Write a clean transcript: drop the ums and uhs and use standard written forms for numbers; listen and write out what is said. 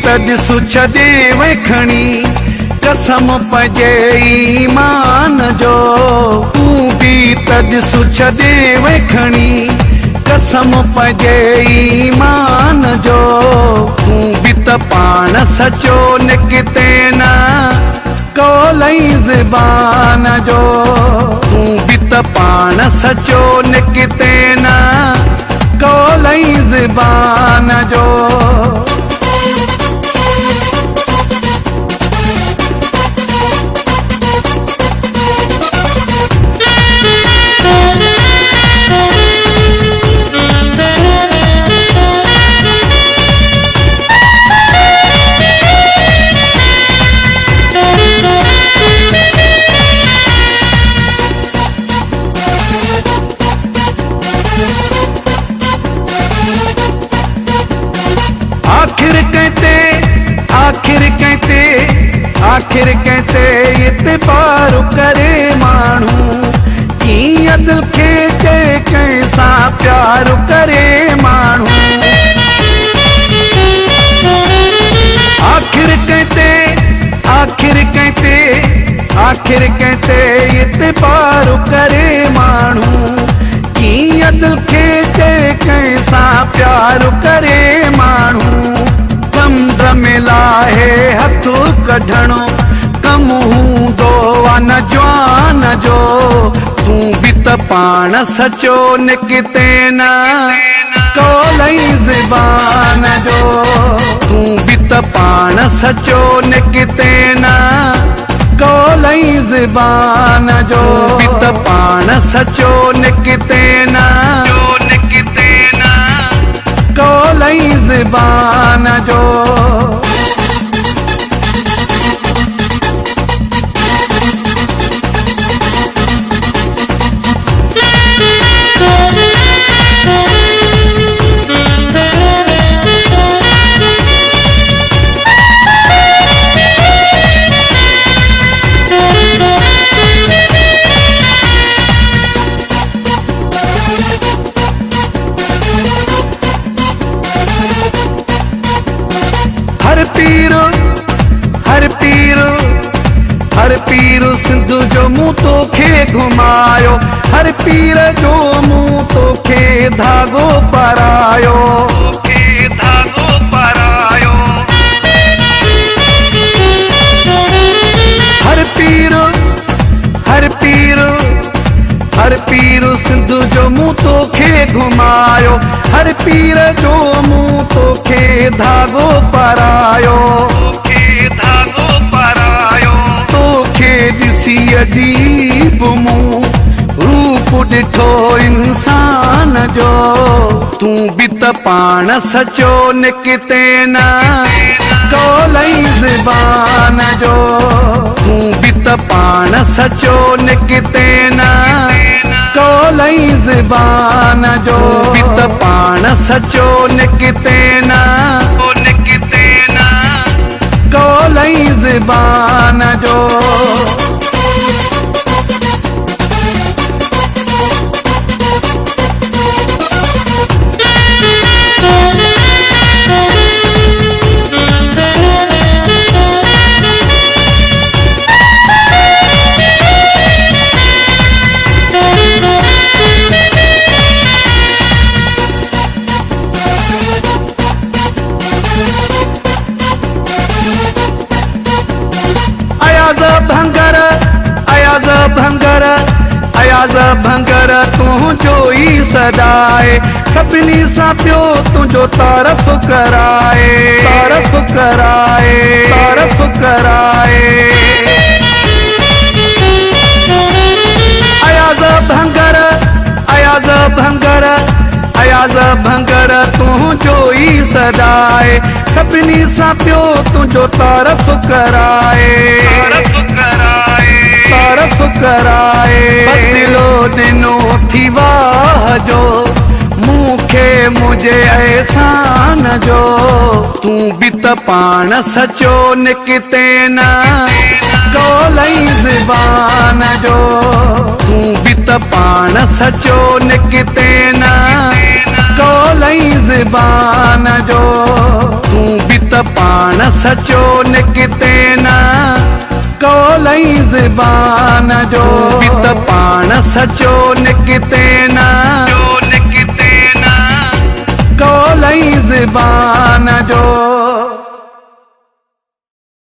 ॾिसु छॾे वखणी कसम पजे ईमान जो। तूं बि त ॾिसु छॾे वखणी कसम पजे ईमान जो। तूं बि त पाण सचो निकिते न कौलई ज़बान जो। तूं बि त पाण सचो निकिते न कौलई ज़बान जो। आखिर कहते इतबार करे मानू कीअं दिल खे चए कंहिंसां प्यार करे मानू। आखिर कहते इतबार करे मानू कीअं दिल खे चए कंहिंसां प्यार करे मानू। समुंड में लाहे हथ कढणो कम हूंदो आ न जवान जो। तूं बि त पाण सचो निकिते न कौलई ज़बान जो। तूं बि त पाण सचो निकिते न कौलई ज़बान जो। तूं बि त पाण सचो निकिते न कौलई ज़बान जो। हर पीर सिंध जो मुंह तोखे घुमायो। हर पीर जो मुंह तोखे धागो परायो। हर पीर सिंध जो मुंह तोखे घुमायो। हर पीर जो मुंह तोखे धागो परायो। तोखे ॾिसी अजीब मूं रूप ॾिठो इंसान जो। तूं बि त पाण सचो निकिते न कौलई ज़बान जो। तूं बि त पाण सचो निकिते न कौलई ज़बान जो। तूं बि त पाण सचो निकिते न कौलई ज़बान जो। अयाज़ भंगर तुंहिंजो ई सदाए सभिनी सां पियो तुंहिंजो तारफ़ कराए। अयाज़ भंगर तुंहिंजो ई सदाए सभिनी सां पियो तुंहिंजो तारफ़ कराए। बदिलो ॾिनो थी वाह जो मूंखे मुंहिंजे एहसान जो। तूं बि त पाण सचो निकिते न कौलई ज़बान जो। तूं बि त पाण सचो निकिते न कौलई ज़बान जो। तूं बि त पाण सचो निकिते न कौलई ज़बान जो बि त पाण सचो निकिते न कौलई ज़बान जो।